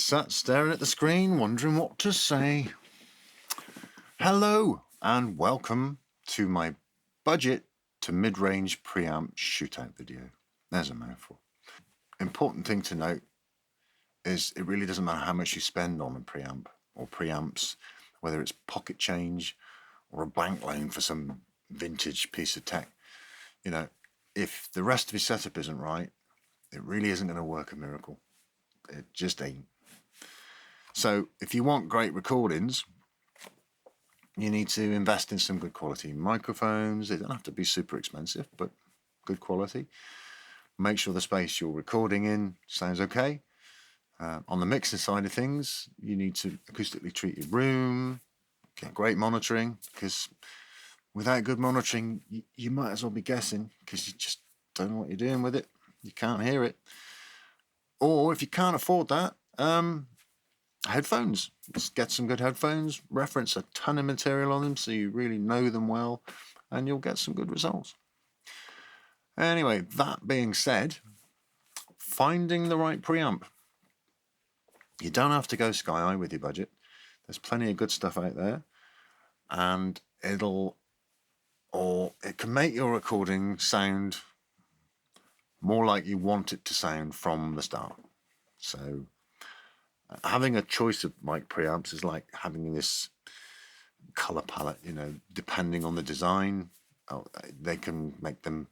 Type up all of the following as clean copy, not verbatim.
sat staring at the screen, wondering what to say. Hello, and welcome to my budget to mid-range preamp shootout video. There's a mouthful. Important thing to note is it really doesn't matter how much you spend on a preamp or preamps, whether it's pocket change or a bank loan for some vintage piece of tech. You know, if the rest of your setup isn't right, it really isn't going to work a miracle. It just ain't. So if you want great recordings, you need to invest in some good quality microphones. They don't have to be super expensive, but good quality. Make sure the space you're recording in sounds okay. On the mixing side of things, you need to acoustically treat your room, get great monitoring, because without good monitoring, you might as well be guessing, because you just don't know what you're doing with it. You can't hear it. Or if you can't afford that, headphones. Just get some good headphones, reference a ton of material on them so you really know them well, and you'll get some good results. Anyway, that being said, finding the right preamp. You don't have to go sky high with your budget. There's plenty of good stuff out there, and it can make your recording sound more like you want it to sound from the start. So having a choice of mic preamps is like having this color palette, depending on the design. They can make them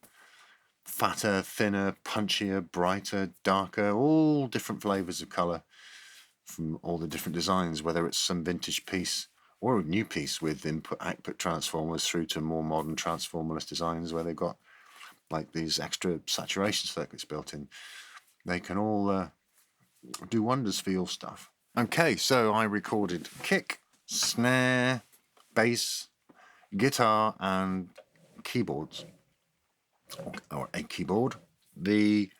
fatter, thinner, punchier, brighter, darker, all different flavors of color from all the different designs, whether it's some vintage piece or a new piece with input-output transformers through to more modern transformerless designs where they've got like these extra saturation circuits built in. They can all do wonders for your stuff. Okay, so I recorded kick, snare, bass, guitar, and keyboards, or a keyboard. The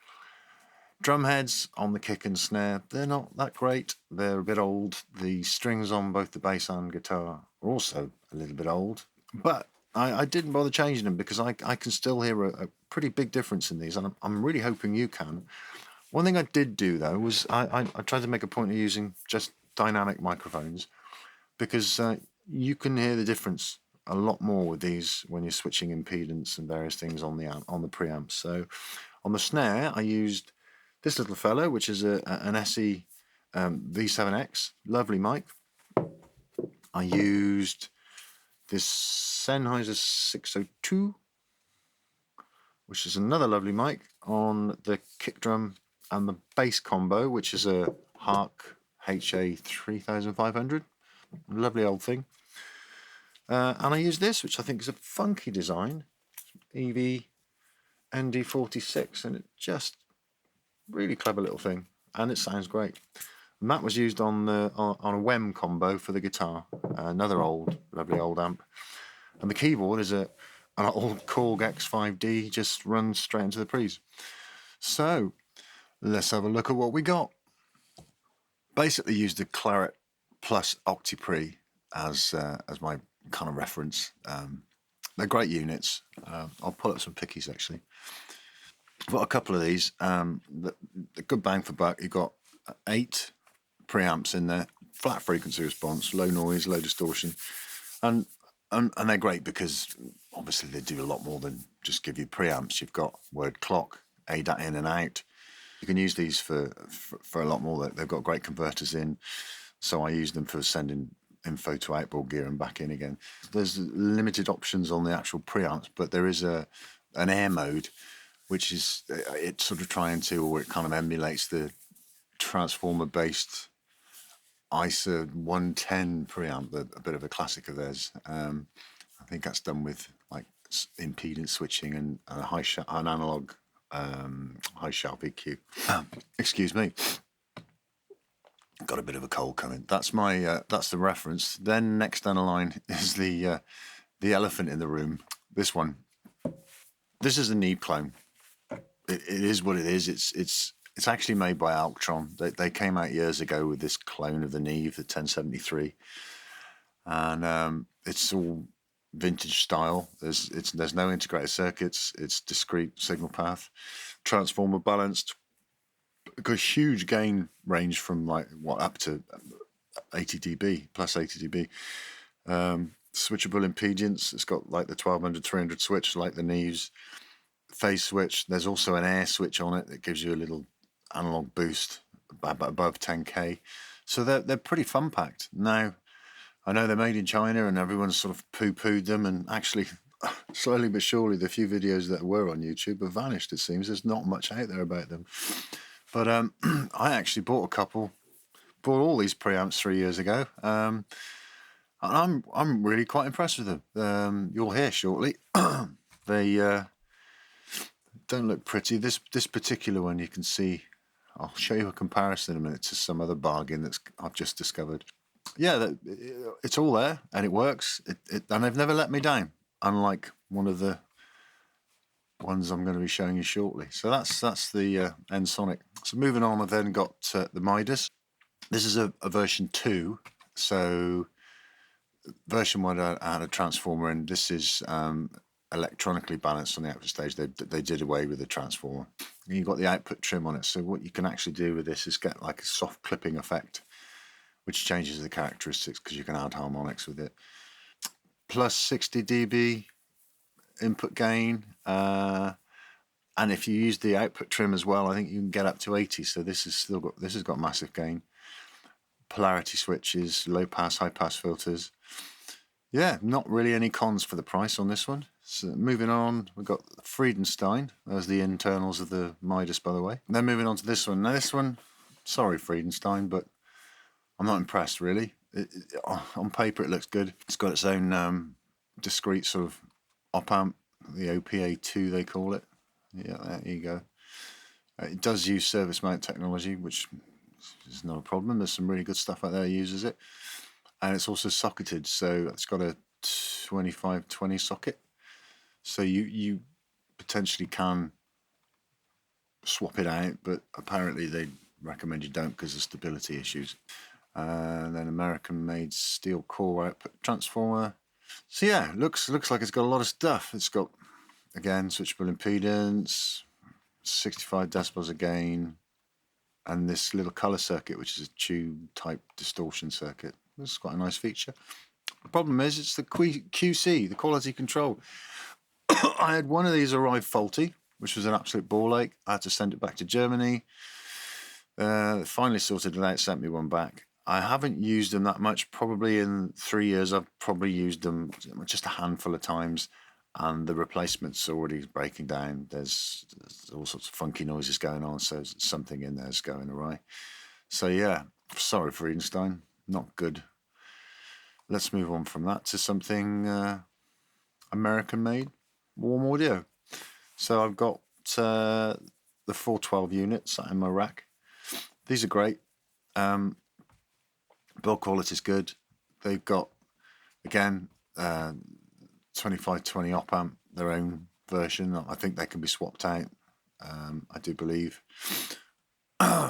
drum heads on the kick and snare, they're not that great. They're a bit old. The strings on both the bass and guitar are also a little bit old. But I didn't bother changing them because I can still hear a pretty big difference in these, and I'm really hoping you can. One thing I did do, though, was I tried to make a point of using just dynamic microphones because you can hear the difference a lot more with these when you're switching impedance and various things on the preamps. So on the snare, I used this little fellow, which is an SE V7X, lovely mic. I used this Sennheiser 602, which is another lovely mic on the kick drum and the bass combo, which is a Hark HA 3500, lovely old thing. And I used this, which I think is a funky design, EV ND46, and it just really clever little thing, and it sounds great. And that was used on a WEM combo for the guitar, another lovely old amp. And the keyboard is an old Korg X5D, just runs straight into the pre's. So let's have a look at what we got. Basically used the Claret Plus Octipre as my kind of reference. They're great units. I'll pull up some pickies actually. I've got a couple of these. The good bang for buck. You've got 8 preamps in there, flat frequency response, low noise, low distortion, and they're great because obviously they do a lot more than just give you preamps. You've got word clock, ADAT in and out. You can use these for a lot more. They've got great converters in, so I use them for sending info to outboard gear and back in again. There's limited options on the actual preamps, but there is an air mode, which is it's sort of trying to, or it kind of emulates the transformer-based ISA 110 preamp, a bit of a classic of theirs. I think that's done with like impedance switching and an analog high sharp EQ. Excuse me. Got a bit of a cold coming. That's that's the reference. Then next down the line is the elephant in the room. This one. This is a Neve clone. It is what it is. It's actually made by Alctron. They came out years ago with this clone of the Neve, the 1073, and it's all vintage style. There's no integrated circuits. It's discrete signal path, transformer balanced, got a huge gain range from like up to 80 dB, plus 80 dB. Switchable impedance. It's got like the 1200, 300 switch, like the Neves. Phase switch. There's also an air switch on it that gives you a little analog boost above 10k. So they're pretty fun packed. Now, I know they're made in China and everyone's sort of poo-pooed them, and actually, slowly but surely, the few videos that were on YouTube have vanished, it seems. There's not much out there about them. But I actually bought all these preamps 3 years ago. And I'm really quite impressed with them. You'll hear shortly. They don't look pretty. This particular one, you can see, I'll show you a comparison in a minute to some other bargain that I've just discovered. Yeah, it's all there and it works. And they've never let me down, unlike one of the ones I'm going to be showing you shortly. So that's the N-Sonic. So moving on, I've then got the Midas. This is a version 2. So version 1 I had a transformer, and this is electronically balanced on the output stage. They did away with the transformer. And you've got the output trim on it. So what you can actually do with this is get like a soft clipping effect, which changes the characteristics because you can add harmonics with it. Plus 60 dB input gain. And if you use the output trim as well, I think you can get up to 80. So this has got massive gain. Polarity switches, low pass, high pass filters. Yeah, not really any cons for the price on this one. So moving on, we've got Friedenstein. There's the internals of the Midas, by the way. And then moving on to this one. Now this one, sorry Friedenstein, but I'm not impressed really. On paper it looks good. It's got its own discrete sort of op amp, the OPA2 they call it. Yeah, there you go. It does use service mount technology, which is not a problem. There's some really good stuff out there that uses it. And it's also socketed, so it's got a 2520 socket. So you potentially can swap it out, but apparently they recommend you don't because of stability issues. And then American-made steel core output transformer. So yeah, looks like it's got a lot of stuff. It's got, again, switchable impedance, 65 decibels of gain, and this little color circuit, which is a tube-type distortion circuit. This is quite a nice feature. The problem is it's the QC, the quality control. I had one of these arrive faulty, which was an absolute ball ache. I had to send it back to Germany. Finally sorted it out, sent me one back. I haven't used them that much. Probably in 3 years, I've probably used them just a handful of times, and the replacement's already breaking down. There's all sorts of funky noises going on, so something in there's going awry. So yeah, sorry Friedenstein, not good. Let's move on from that to something American-made, warm audio. So I've got the 412 units in my rack. These are great. Build quality is good. They've got, again, 2520 op amp, their own version. I think they can be swapped out, I do believe,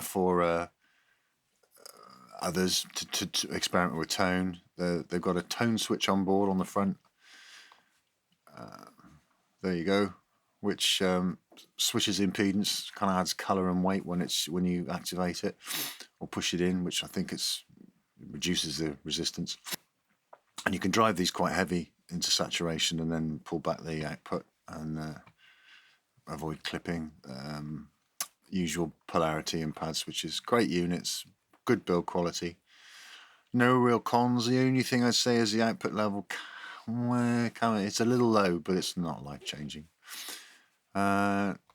for others to experiment with tone. They've got a tone switch on board on the front. There you go, which switches impedance, kind of adds color and weight when you activate it or push it in, which I think it reduces the resistance. And you can drive these quite heavy into saturation and then pull back the output and avoid clipping. Usual polarity and pad switches. Great units, good build quality. No real cons. The only thing I'd say is the output level. It's a little low, but it's not life-changing.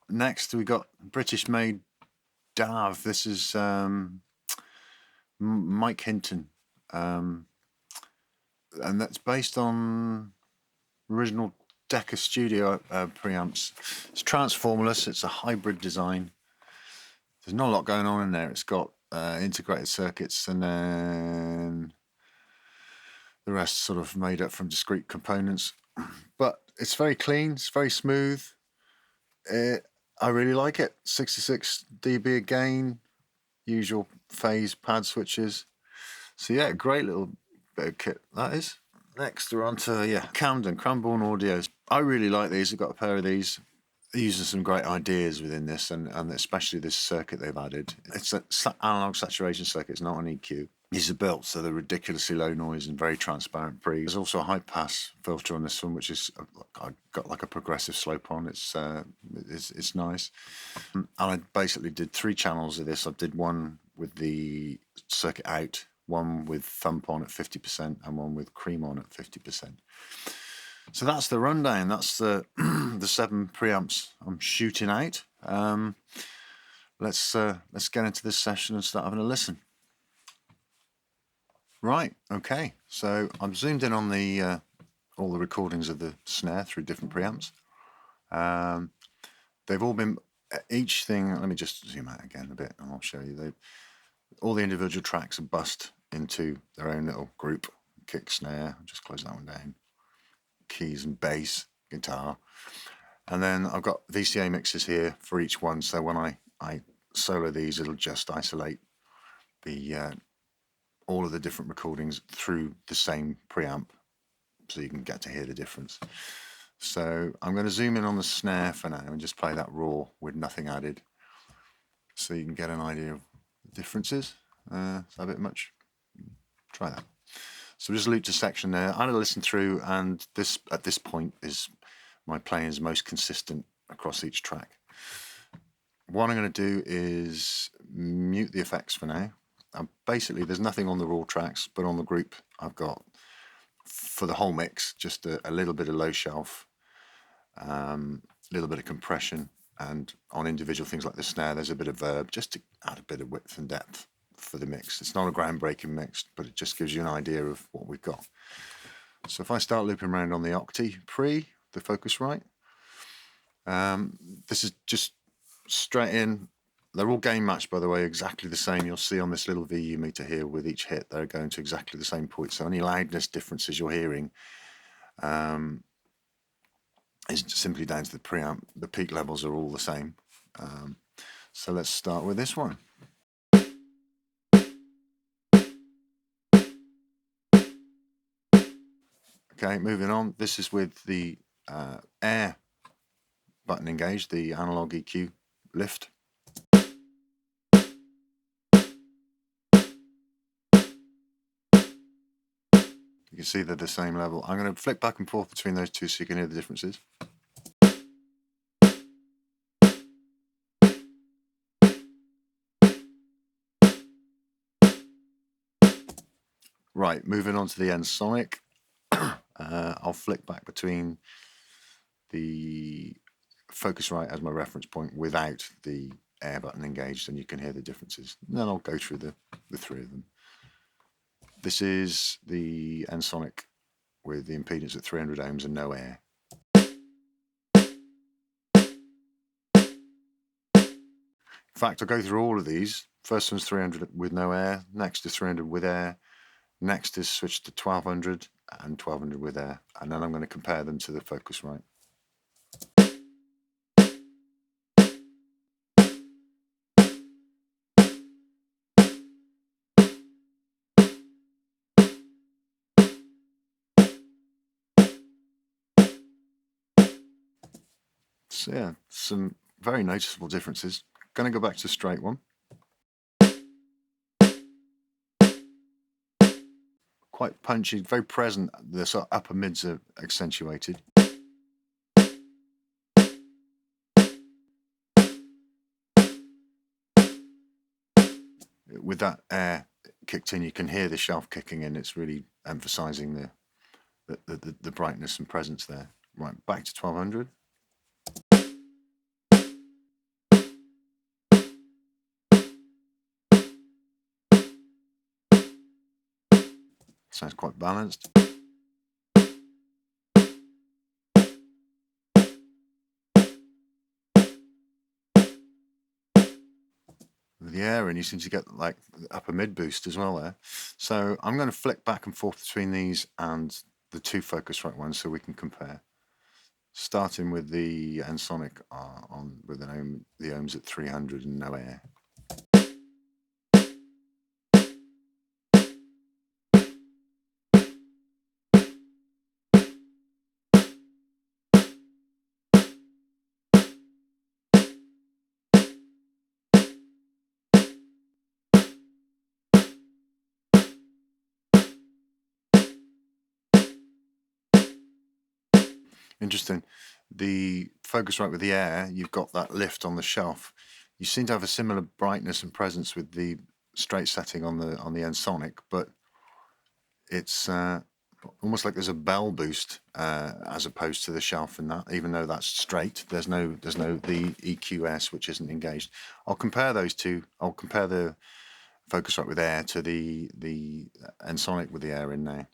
Next, we got British-made DAV. This is Mike Hinton, and that's based on original Decca Studio preamps. It's transformerless. It's a hybrid design. There's not a lot going on in there. It's got integrated circuits, and then the rest sort of made up from discrete components. But it's very clean. It's very smooth. I really like it. 66 dB again. Usual phase pad switches. So yeah, great little bit of kit that is. Next we're on to Camden Cranbourne Audios. I really like these. I've got a pair of these. using some great ideas within this, and especially this circuit they've added. It's an analog saturation circuit, it's not an EQ. These are built so they're ridiculously low noise and very transparent pre. There's also a high pass filter on this one, which is got like a progressive slope on. It's nice. And I basically did 3 channels of this. I did one with the circuit out, one with thump on at 50%, and one with cream on at 50%. So that's the rundown. That's the the 7 preamps I'm shooting out. Let's get into this session and start having a listen. Right, okay. So I'm zoomed in on the all the recordings of the snare through different preamps. They've all been each thing. Let me just zoom out again a bit, and I'll show you. All the individual tracks are bussed into their own little group. Kick, snare. I'll just close that one down. Keys and bass, guitar, and then I've got VCA mixes here for each one. So when I solo these, it'll just isolate the all of the different recordings through the same preamp, so you can get to hear the difference. So I'm going to zoom in on the snare for now and just play that raw with nothing added, so you can get an idea of the differences. Is that a bit much? Try that. So just looped a section there. I'm going to listen through, and this at this point is my playing is most consistent across each track. What I'm going to do is mute the effects for now. Basically, there's nothing on the raw tracks, but on the group, I've got, for the whole mix, just a little bit of low shelf, a little bit of compression, and on individual things like the snare, there's a bit of verb, just to add a bit of width and depth for the mix. It's not a groundbreaking mix, but it just gives you an idea of what we've got. So if I start looping around on the Octi pre, the Focusrite, this is just straight in. They're all gain matched, by the way, exactly the same. You'll see on this little VU meter here with each hit, they're going to exactly the same point. So any loudness differences you're hearing is simply down to the preamp. The peak levels are all the same. So let's start with this one. Okay, moving on. This is with the air button engaged, the analog EQ lift. You can see they're the same level. I'm going to flick back and forth between those two so you can hear the differences. Right, moving on to the end sonic. I'll flick back between the Focusrite as my reference point without the air button engaged, and you can hear the differences. And then I'll go through the 3 of them. This is the end sonic with the impedance at 300 ohms and no air. In fact, I'll go through all of these. First one's 300 with no air, next is 300 with air, next is switched to 1200 and 1200 with air, and then I'm going to compare them to the Focusrite. So yeah, some very noticeable differences. Going to go back to the straight one. Quite punchy, very present. The sort of upper mids are accentuated. With that air kicked in, you can hear the shelf kicking in. It's really emphasizing the brightness and presence there. Right, back to 1200. Sounds quite balanced. With the air in, you seem to get like the upper mid boost as well there. So I'm going to flick back and forth between these and the 2 Focusrite ones so we can compare. Starting with the N-Sonic on with the ohms at 300 and no air. Interesting. The Focusrite with the Air, you've got that lift on the shelf. You seem to have a similar brightness and presence with the straight setting on the Ensoniq, but it's almost like there's a bell boost as opposed to the shelf in that. Even though that's straight, there's no the EQS which isn't engaged. I'll compare those two. I'll compare the Focusrite with Air to the Ensoniq with the Air in now.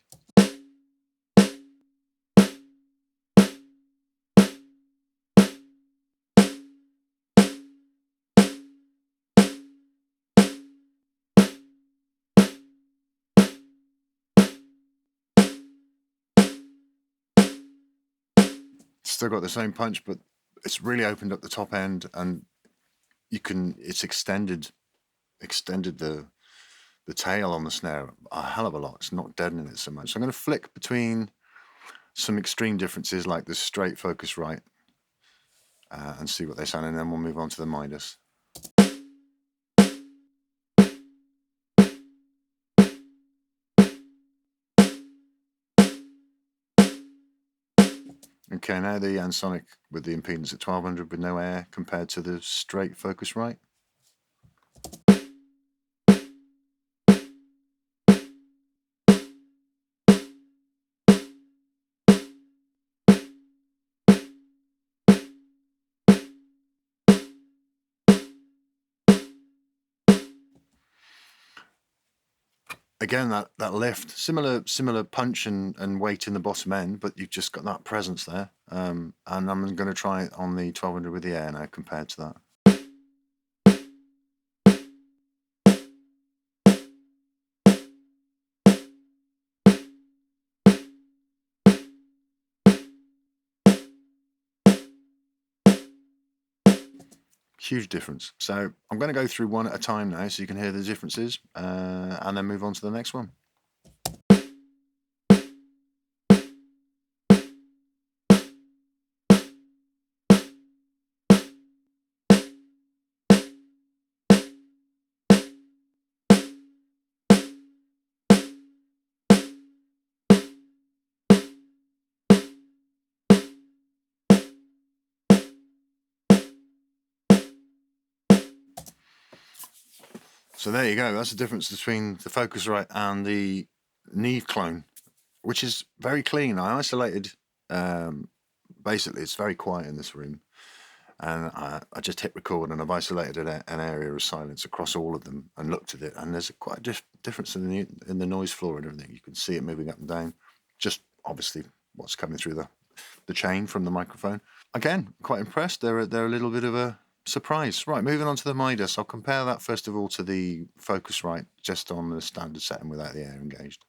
Still got the same punch, but it's really opened up the top end, and it's extended the tail on the snare a hell of a lot. It's not deadening it so much. So I'm going to flick between some extreme differences like the straight Focusrite and see what they sound, and then we'll move on to the Midas. Okay, now the Ensoniq with the impedance at 1200 with no air compared to the straight Focusrite. Again, that lift, similar punch and weight in the bottom end, but you've just got that presence there. And I'm going to try it on the 1200 with the air now compared to that. Huge difference. So I'm going to go through one at a time now so you can hear the differences and then move on to the next one. So there you go. That's the difference between the Focusrite and the Neve clone, which is very clean. I isolated, basically it's very quiet in this room, and I just hit record and I've isolated an area of silence across all of them and looked at it, and there's quite a difference in the noise floor and everything. You can see it moving up and down, just obviously what's coming through the chain from the microphone. Again, quite impressed. They're a little bit of a surprise. Right, moving on to the Midas. I'll compare that first of all to the Focusrite just on the standard setting without the air engaged.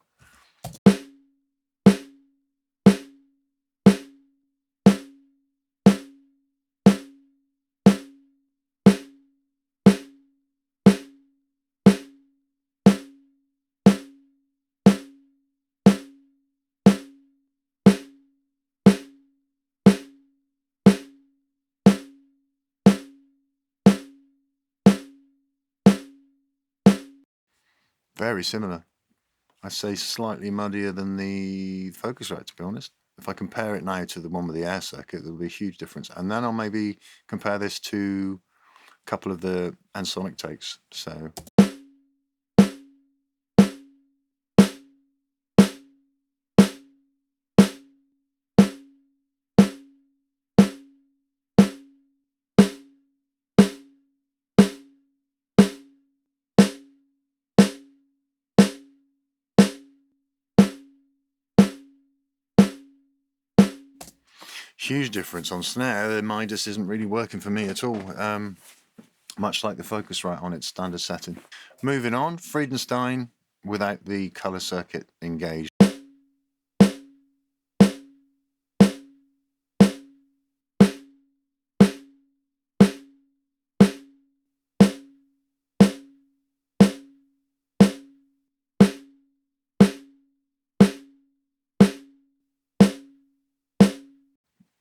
Very similar. I'd say slightly muddier than the Focusrite, to be honest. If I compare it now to the one with the air circuit, there'll be a huge difference. And then I'll maybe compare this to a couple of the Ensoniq takes. So huge difference on snare. The Midas isn't really working for me at all. Much like the Focusrite on its standard setting. Moving on, Friedenstein without the colour circuit engaged.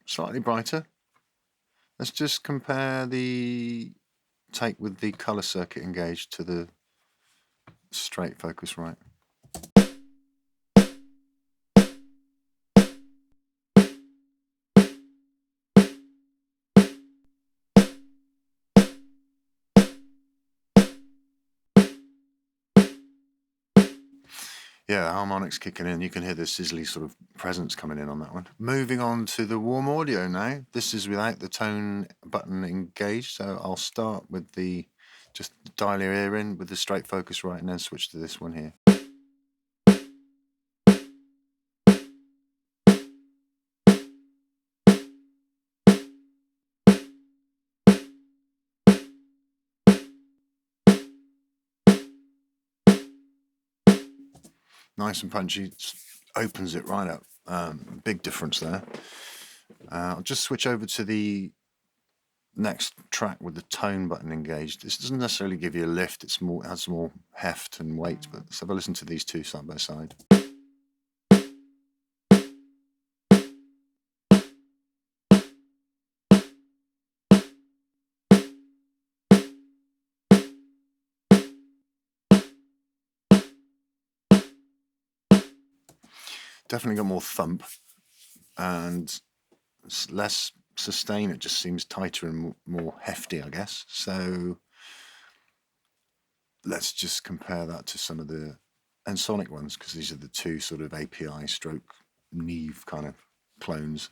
Slightly brighter. Let's just compare the take with the colour circuit engaged to the straight Focusrite. Yeah, harmonics kicking in. You can hear the sizzly sort of presence coming in on that one. Moving on to the warm audio now. This is without the tone button engaged, so I'll start with the just dial your ear in with the straight focus right, and then switch to this one here. Nice and punchy, opens it right up. Big difference there. I'll just switch over to the next track with the tone button engaged. This doesn't necessarily give you a lift, it has more heft and weight, but let's have a listen to these two side by side. Definitely got more thump and less sustain. It just seems tighter and more hefty, I guess. So let's just compare that to some of the Ensoniq ones, because these are the two sort of API stroke Neve kind of clones.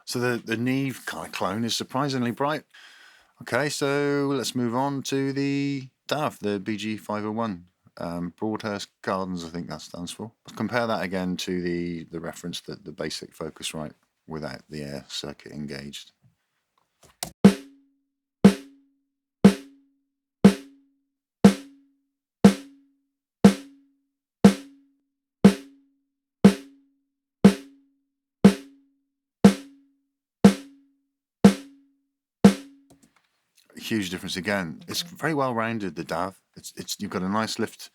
So the Neve kind of clone is surprisingly bright. Okay, so let's move on to the DAV, the BG501. Broadhurst Gardens, I think that stands for. Compare that again to the reference, that the basic Focusrite without the air circuit engaged. Huge difference again. It's very well rounded, the DAV. You've got a nice lift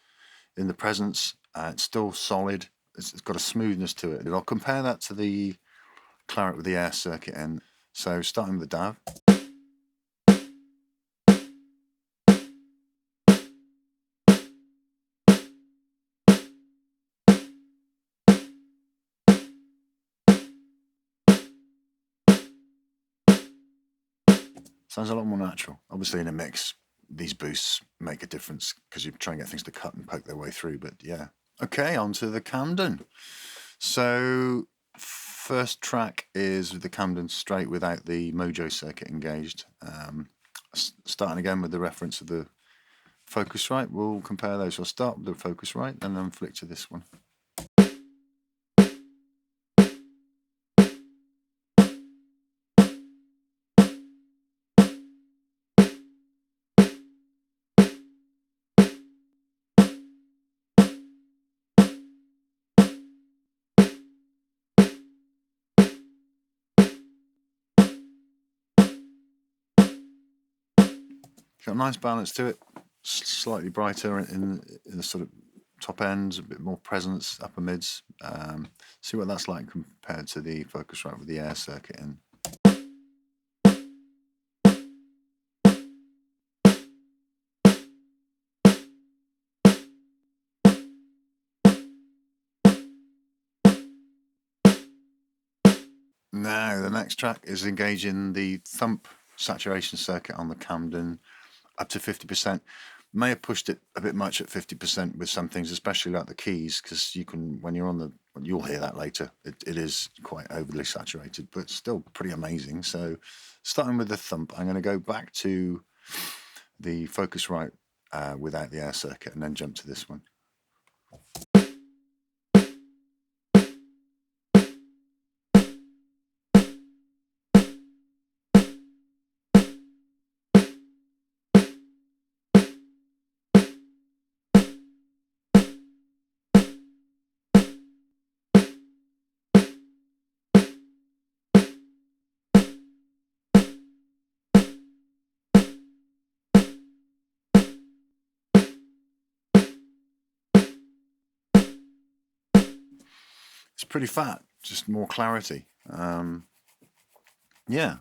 in the presence. It's still solid. It's got a smoothness to it. I'll compare that to the Claret with the air circuit in. So starting with the DAV. Sounds a lot more natural. Obviously in a mix, these boosts make a difference because you try and get things to cut and poke their way through, but yeah. Okay, on to the Camden. So first track is the Camden straight without the Mojo circuit engaged. Starting again with the reference of the Focusrite, we'll compare those. So I'll start with the Focusrite and then flick to this one. Got a nice balance to it, slightly brighter in the sort of top ends, a bit more presence, upper mids. See what that's like compared to the Focusrite with the air circuit in. Now the next track is engaging the thump saturation circuit on the Camden up to 50%. May have pushed it a bit much at 50% with some things, especially like the keys, because you can, when you're on the, you'll hear that later, it is quite overly saturated, but still pretty amazing. So starting with the thump, I'm going to go back to the Focusrite without the air circuit and then jump to this one. it's pretty fat, just more clarity. Yeah.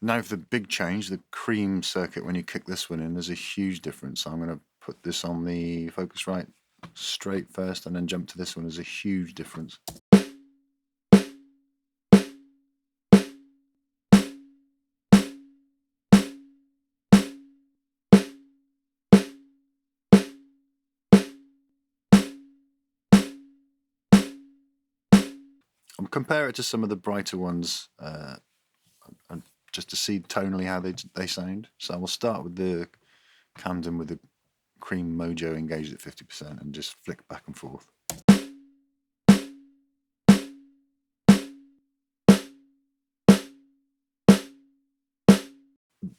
Now for the big change, the cream circuit, when you kick this one in, there's a huge difference. I'm going to put this on the Focusrite straight first and then jump to this one. There's a huge difference. I'll compare it to some of the brighter ones and just to see tonally how they sound. So we'll start with the Camden with the cream mojo engaged at 50% and just flick back and forth.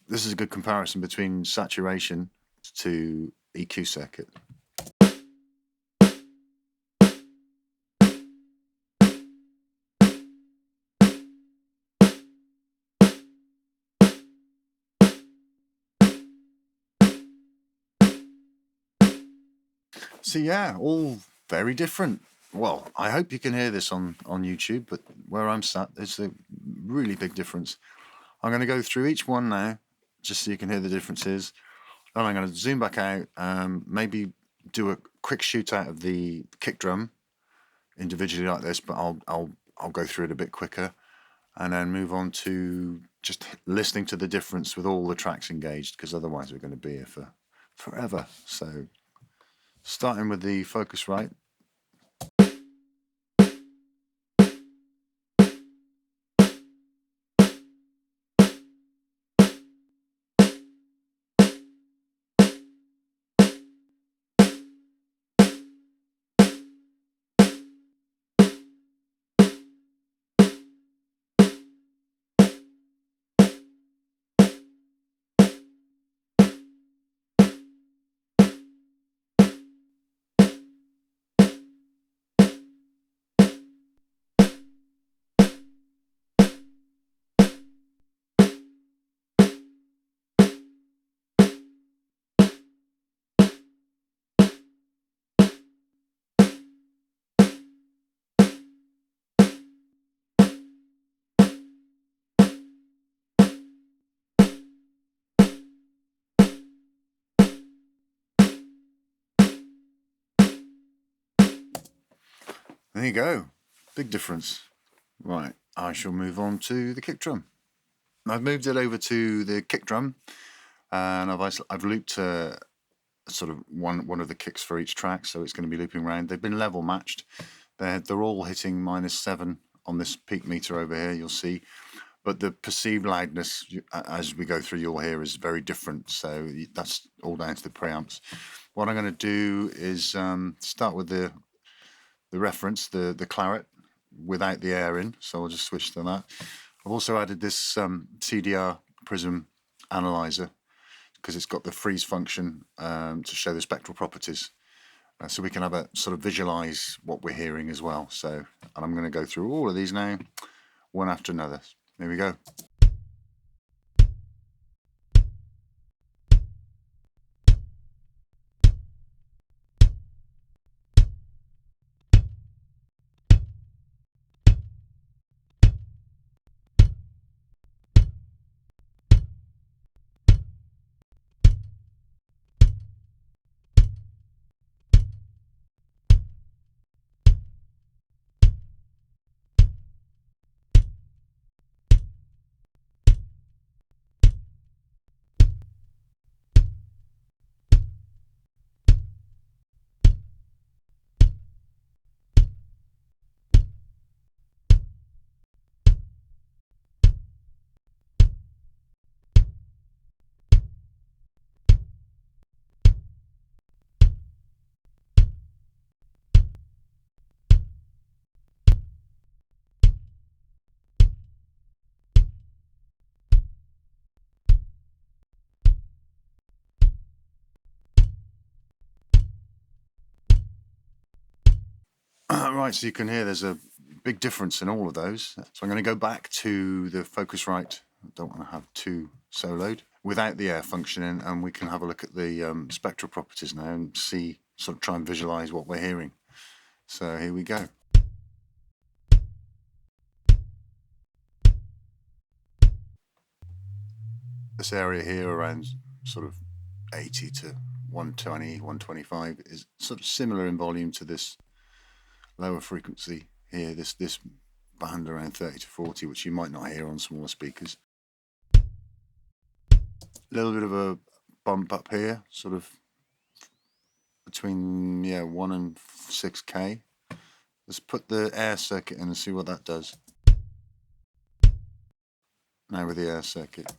This is a good comparison between saturation to EQ circuit. So yeah, all very different. Well, I hope you can hear this on YouTube, but where I'm sat, there's a really big difference. I'm going to go through each one now, just so you can hear the differences. And I'm going to zoom back out, maybe do a quick shootout of the kick drum individually like this, but I'll go through it a bit quicker, and then move on to just listening to the difference with all the tracks engaged, because otherwise we're going to be here for forever. So starting with the Focusrite. There you go, big difference. Right, I shall move on to the kick drum. I've moved it over to the kick drum, and I've looped sort of one of the kicks for each track, so it's going to be looping around. They've been level matched. They're all hitting -7 on this peak meter over here, you'll see, but the perceived loudness as we go through, you'll hear, is very different. So that's all down to the preamps. What I'm going to do is start with the reference, the claret, without the air in. So I'll just switch to that. I've also added this CDR prism analyzer, because it's got the freeze function to show the spectral properties, so we can have a sort of visualize what we're hearing as well. So, and I'm going to go through all of these now, one after another. Here we go. Right, so you can hear there's a big difference in all of those. So I'm going to go back to the Focusrite. I don't want to have two soloed without the air functioning, and we can have a look at the spectral properties now and see, sort of try and visualize what we're hearing. So here we go. this area here around sort of 80 to 120, 125 is sort of similar in volume to this lower frequency here, this band around 30 to 40, which you might not hear on smaller speakers. A little bit of a bump up here, sort of between 1 and 6K. Let's put the air circuit in and see what that does. Now with the air circuit.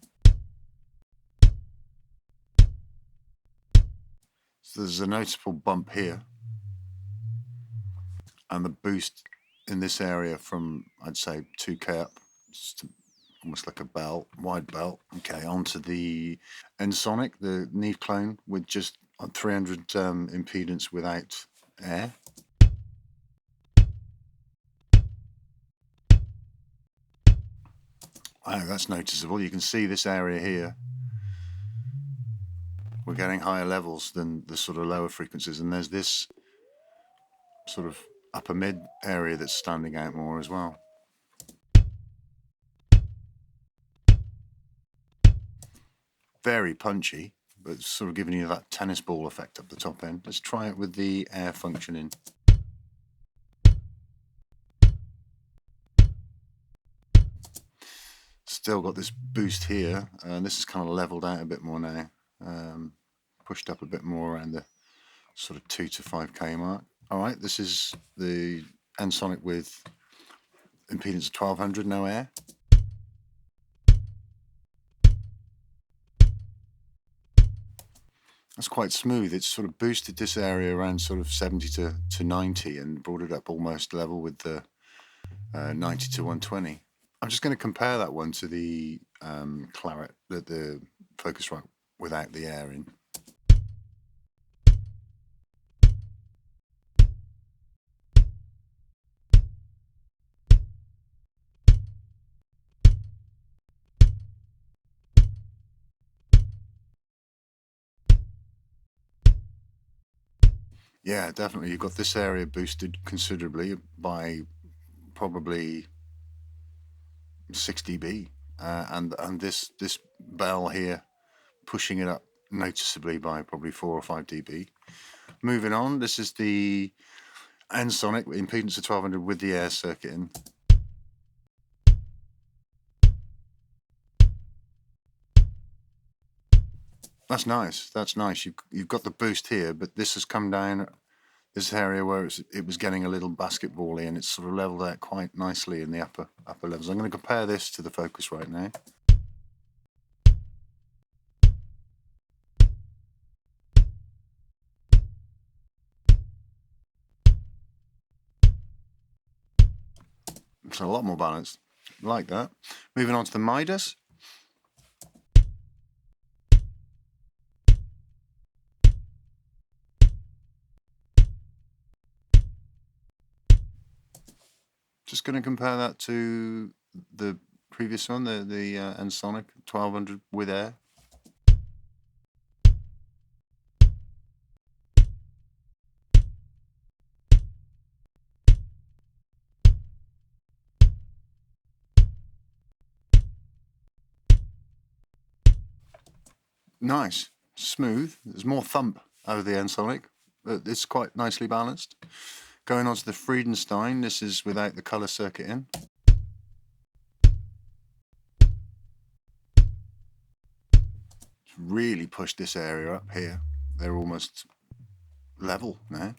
So there's a noticeable bump here, and the boost in this area from, I'd say, 2K up, just almost like a bell, wide belt. Okay, onto the N-Sonic, the Neve clone with just 300 impedance without air. Wow, that's noticeable. You can see this area here. We're getting higher levels than the sort of lower frequencies, and there's this sort of upper mid area that's standing out more as well. Very punchy, but it's sort of giving you that tennis ball effect up the top end. Let's try it with the air function in. Still got this boost here, and this is kind of leveled out a bit more now, pushed up a bit more around the sort of 2 to 5K mark. Alright, this is the N-Sonic with impedance of 1200, no air. That's quite smooth. It's sort of boosted this area around sort of 70 to 90 and brought it up almost level with the 90 to 120. I'm just going to compare that one to the Claret, the Focusrite without the air in. Yeah, definitely. You've got this area boosted considerably by probably 6 dB, and this bell here pushing it up noticeably by probably 4 or 5 dB. Moving on, this is the N-Sonic impedance of 1200 with the air circuit in. That's nice. That's nice. You've got the boost here, but this has come down this area where it was getting a little basketball-y, and it's sort of leveled out quite nicely in the upper levels. I'm going to compare this to the Focusrite now. It's a lot more balanced. Like that. Moving on to the Midas. Just going to compare that to the previous one, the N-Sonic 1200 with air. Nice, smooth. There's more thump out of the N-Sonic, but it's quite nicely balanced. Going on to the Friedenstein, this is without the colour circuit in. It's really pushed this area up here. They're almost level now.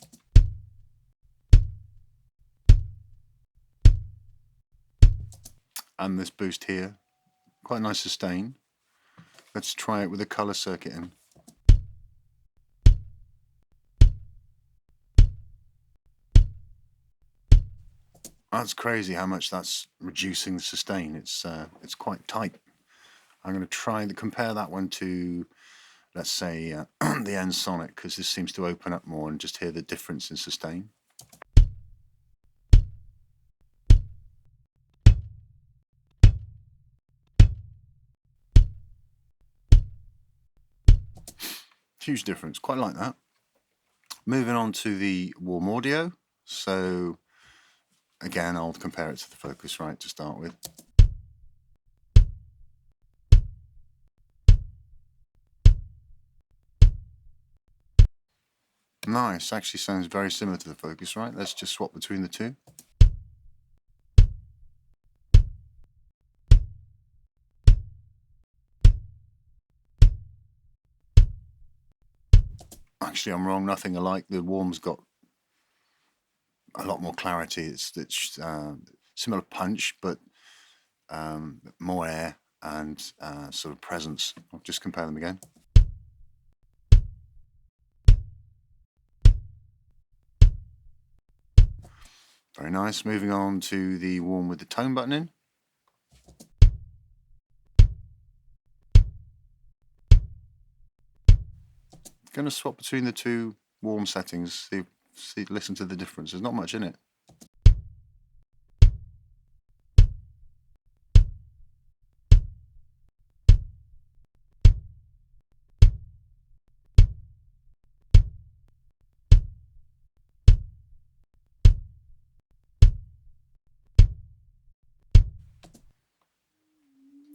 And this boost here, quite nice sustain. Let's try it with the colour circuit in. That's crazy how much that's reducing the sustain. It's quite tight. I'm going to try to compare that one to, let's say, the N-Sonic, because this seems to open up more, and just hear the difference in sustain. Huge difference, quite like that. Moving on to the Warm Audio. So again, I'll compare it to the Focusrite to start with. Nice, actually sounds very similar to the Focusrite. Let's just swap between the two. Actually, I'm wrong, nothing alike. The Warm's got a lot more clarity. It's similar punch, but more air and sort of presence. I'll just compare them again. Very nice. Moving on to the Warm with the tone button in. Going to swap between the two Warm settings. Listen to the difference. There's not much in it.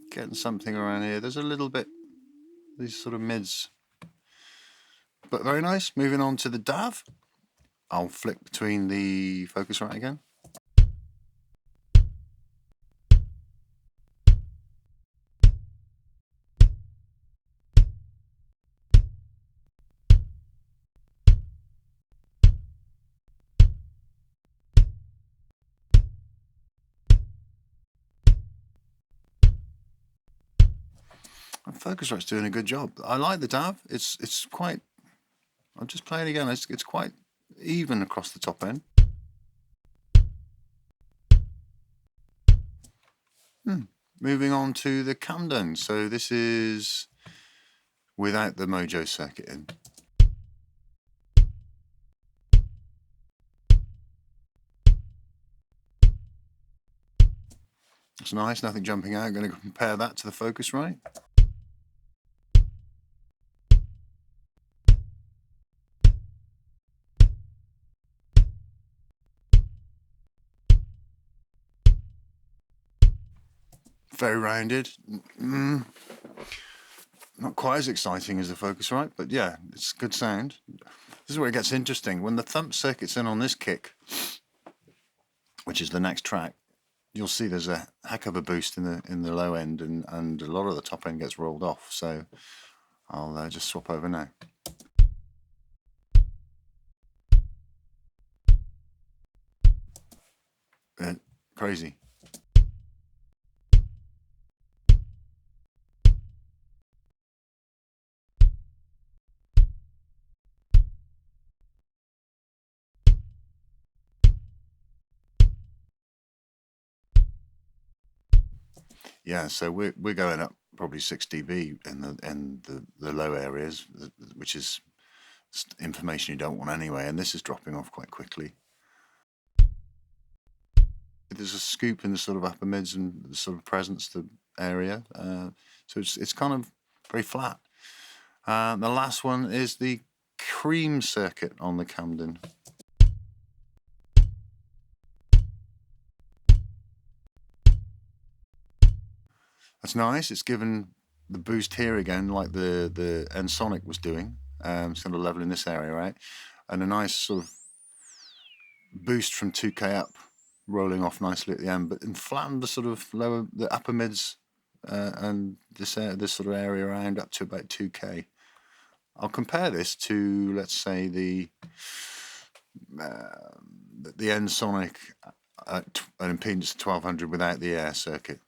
Getting something around here. There's a little bit, these sort of mids, but very nice. Moving on to the DAV. I'll flick between the Focusrite again. And Focusrite's doing a good job. I like the DAV. It's quite. I'll just play it again. It's quite even across the top end. Moving on to the Camden. So this is without the Mojo circuit in. It's nice, nothing jumping out. I'm going to compare that to the Focusrite. Very rounded. Not quite as exciting as the Focusrite, but yeah, it's good sound. This is where it gets interesting. When the thump circuit's in on this kick, which is the next track, you'll see there's a heck of a boost in the low end, and a lot of the top end gets rolled off. So I'll just swap over now. Crazy. Yeah, so we're going up probably 6 dB in the low areas, which is information you don't want anyway, and this is dropping off quite quickly. There's a scoop in the sort of upper mids and the sort of presence the area, so it's kind of very flat. The last one is the cream circuit on the Camden. That's nice. It's given the boost here again, like the N-Sonic was doing. Sort of level in this area, right? And a nice sort of boost from 2K up, rolling off nicely at the end, but flattened the sort of the upper mids and this sort of area around up to about 2K. I'll compare this to, let's say, the N-Sonic at an impedance of 1200 without the air circuit.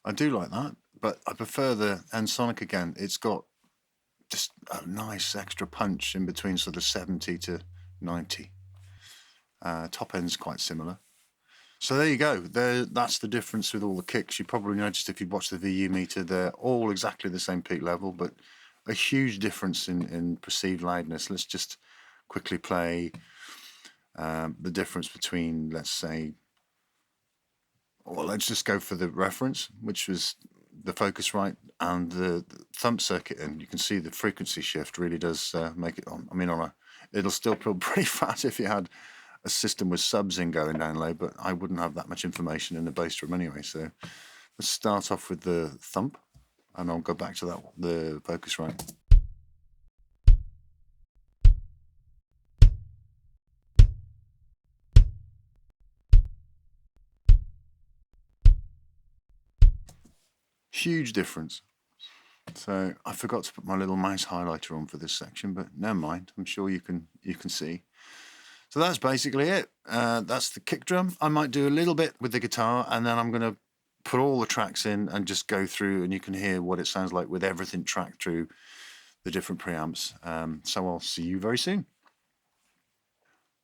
I do like that, but I prefer the N-Sonic again. It's got just a nice extra punch in between sort of 70 to 90. Top end's quite similar. So there you go. That's the difference with all the kicks. You probably noticed if you watch the VU meter, they're all exactly the same peak level, but a huge difference in perceived loudness. Let's just quickly play the difference between, let's say, well, let's just go for the reference, which was the Focusrite and the thump circuit, and you can see the frequency shift really does make it on. I mean, it'll still feel pretty fat if you had a system with subs in going down low, but I wouldn't have that much information in the bass drum anyway. So let's start off with the thump, and I'll go back to the Focusrite. Huge difference. So I forgot to put my little mouse highlighter on for this section, but never mind. I'm sure you can see. So that's basically it. That's the kick drum. I might do a little bit with the guitar, and then I'm going to put all the tracks in and just go through, and you can hear what it sounds like with everything tracked through the different preamps. So I'll see you very soon.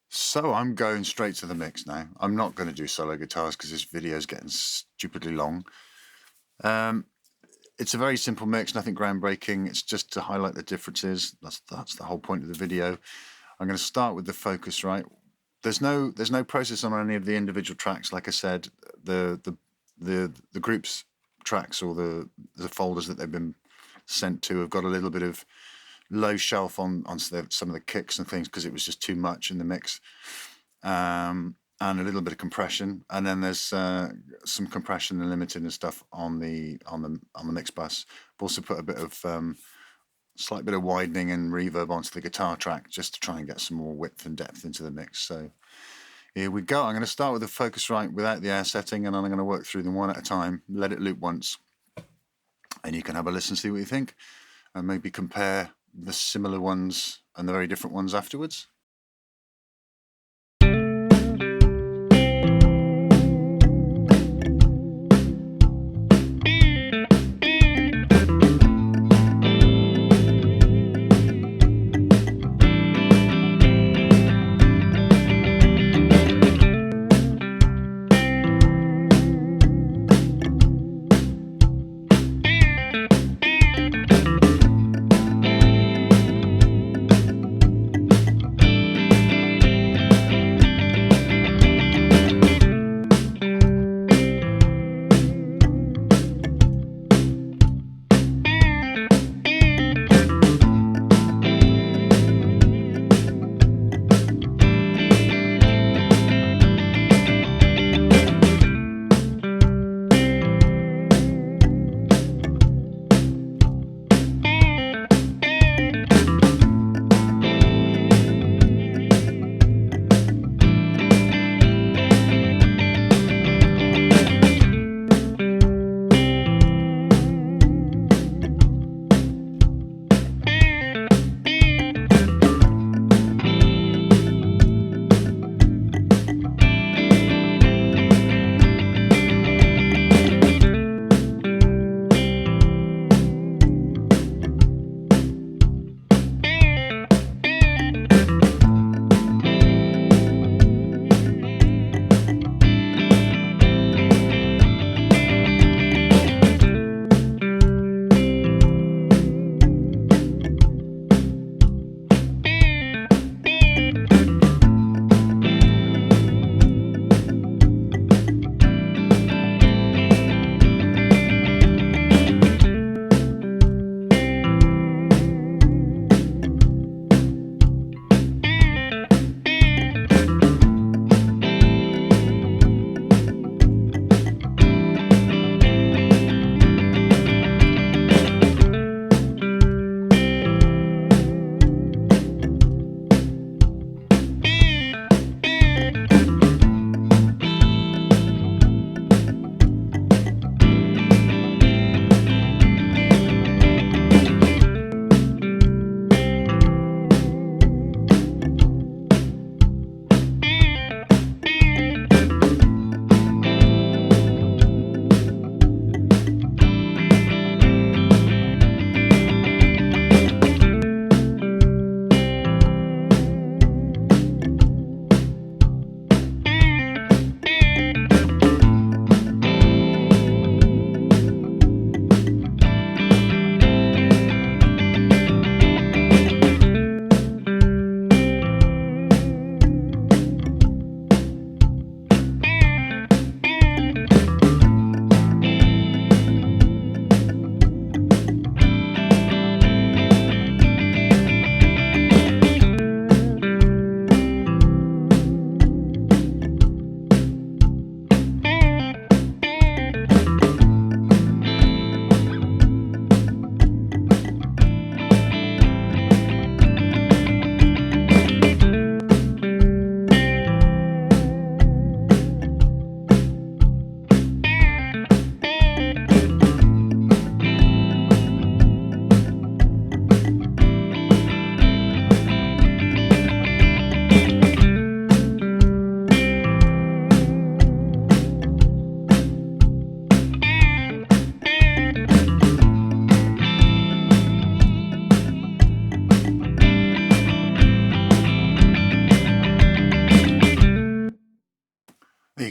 So I'm going straight to the mix now. I'm not going to do solo guitars because this video is getting stupidly long. It's a very simple mix, nothing groundbreaking. It's just to highlight the differences. That's the whole point of the video. I'm going to start with the Focusrite. There's no process on any of the individual tracks. Like I said, the group's tracks or the folders that they've been sent to have got a little bit of low shelf on some of the kicks and things because it was just too much in the mix. And a little bit of compression, and then there's some compression and limited and stuff on the mix bus. I've also put a bit of slight bit of widening and reverb onto the guitar track just to try and get some more width and depth into the mix. So here we go. I'm going to start with the Focusrite without the air setting, and then I'm going to work through them one at a time. Let it loop once, and you can have a listen, see what you think, and maybe compare the similar ones and the very different ones afterwards.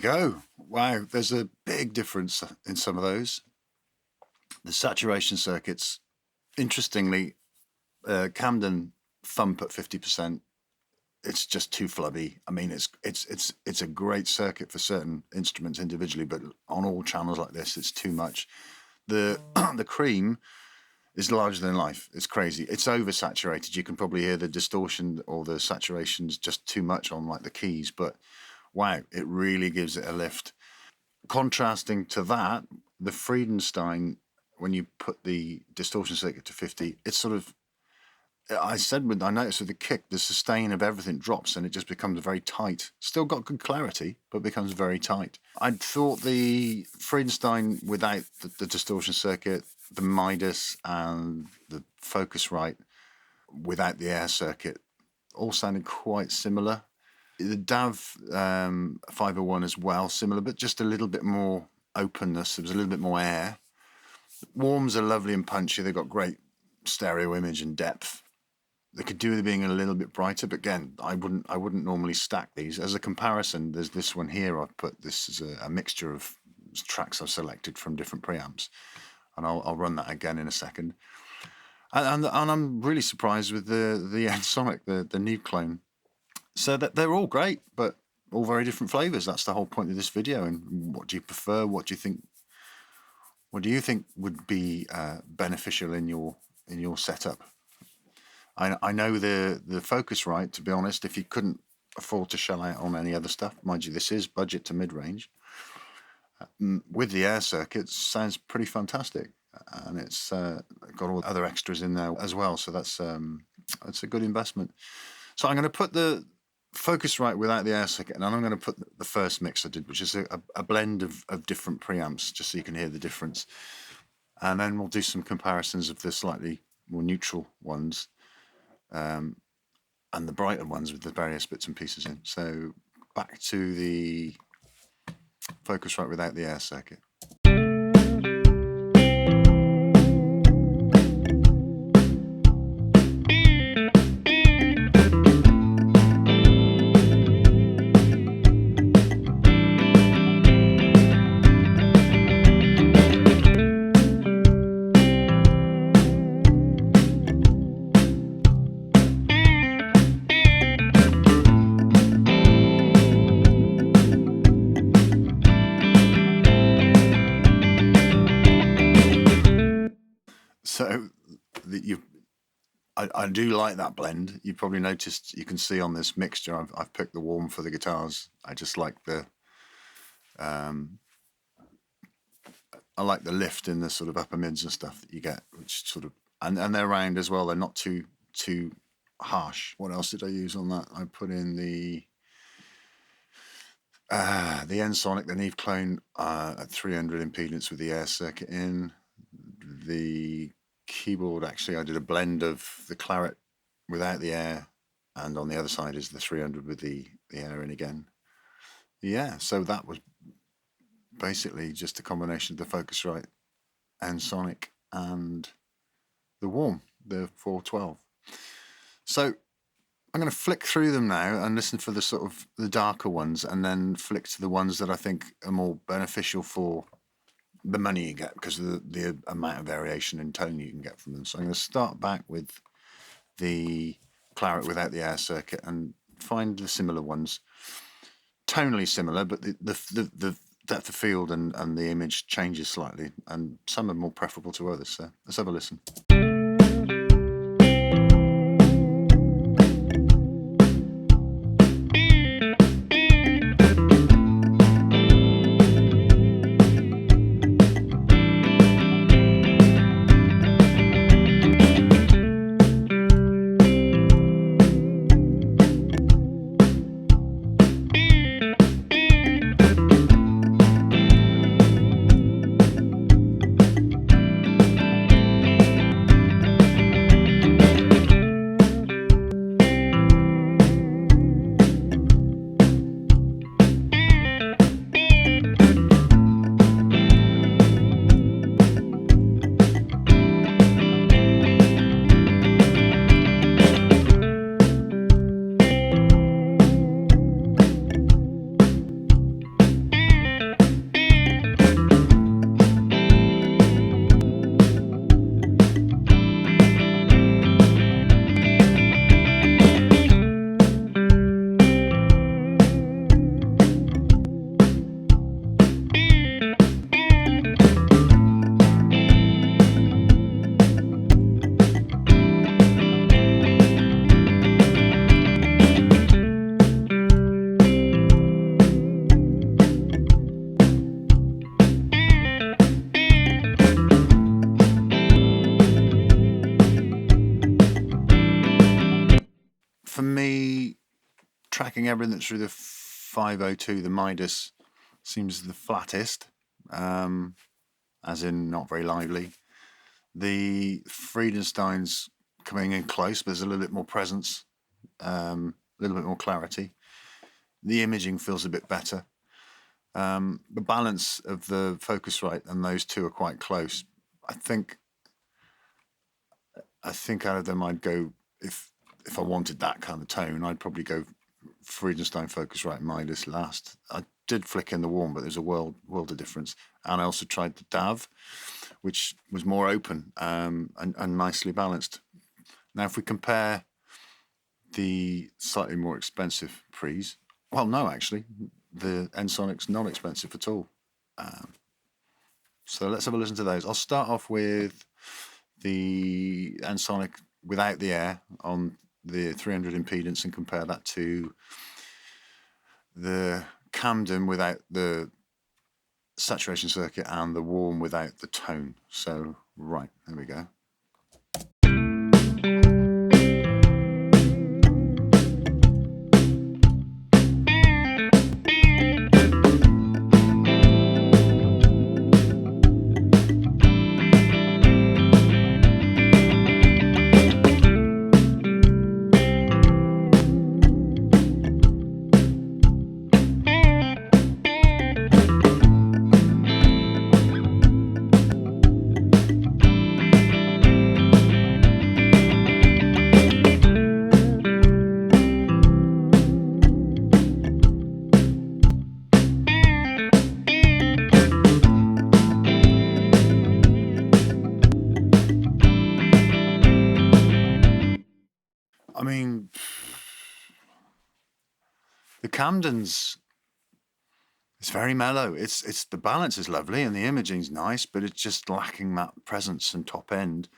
go. Wow, there's a big difference in some of those. The saturation circuits, interestingly, Camden thump at 50%. It's just too flubby. I mean, it's a great circuit for certain instruments individually, but on all channels like this, it's too much. The the cream is larger than life. It's crazy. It's oversaturated. You can probably hear the distortion or the saturation's just too much on like the keys, but wow, it really gives it a lift. Contrasting to that, the Friedenstein, when you put the distortion circuit to 50, it's sort of, I noticed with the kick, the sustain of everything drops and it just becomes very tight. Still got good clarity, but becomes very tight. I thought the Friedenstein without the distortion circuit, the Midas and the Focusrite without the air circuit all sounded quite similar. The DAV 501 as well, similar, but just a little bit more openness. There was a little bit more air. Warms are lovely and punchy. They've got great stereo image and depth. They could do with being a little bit brighter, but again, I wouldn't normally stack these. As a comparison, there's this one here. I've put this as a mixture of tracks I've selected from different preamps, and I'll run that again in a second. And I'm really surprised with the N-Sonic, the new clone. So that they're all great, but all very different flavors. That's the whole point of this video. And what do you prefer? What do you think? What do you think would be beneficial in your setup? I know the Focusrite, to be honest, if you couldn't afford to shell out on any other stuff, mind you, this is budget to mid-range, with the air circuit, sounds pretty fantastic. And it's got all the other extras in there as well, so that's a good investment. So I'm going to put the Focusrite without the air circuit, and I'm going to put the first mix I did, which is a blend of different preamps, just so you can hear the difference. And then we'll do some comparisons of the slightly more neutral ones, and the brighter ones with the various bits and pieces in. So back to the Focusrite without the air circuit. So I do like that blend. You probably noticed, you can see on this mixture, I've picked the warm for the guitars. I just like the I like the lift in the sort of upper mids and stuff that you get, which sort of, and they're round as well. They're not too harsh. What else did I use on that? I put in the N-Sonic, the Neve clone at 300 impedance with the air circuit in. The keyboard, actually, I did a blend of the Claret without the air, and on the other side is the 300 with the air in again. Yeah, so that was basically just a combination of the Focusrite and Sonic and the warm, the 412. So I'm going to flick through them now and listen for the sort of the darker ones, and then flick to the ones that I think are more beneficial for the money you get, because of the amount of variation in tone you can get from them. So I'm going to start back with the Claret without the air circuit and find the similar ones, tonally similar, but the depth of field and the image changes slightly, and some are more preferable to others. So let's have a listen. tracking everything through the 502, the Midas seems the flattest, as in not very lively. The Friedenstein's coming in close, but there's a little bit more presence, a little bit more clarity. The imaging feels a bit better. The balance of the Focusrite and those two are quite close. I think out of them I'd go, if I wanted that kind of tone, I'd probably go Friedenstein Focusrite Midas last. I did flick in the Warm, but there's a world of difference. And I also tried the DAV, which was more open and nicely balanced. Now, if we compare the slightly more expensive Pre's, well, no, actually, the N-Sonic's not expensive at all. So let's have a listen to those. I'll start off with the N-Sonic without the air on the 300 impedance and compare that to the Camden without the saturation circuit and the Warm without the tone. So, right, there we go. I mean, the Camden's, it's very mellow. It's the balance is lovely and the imaging's nice, but it's just lacking that presence and top end.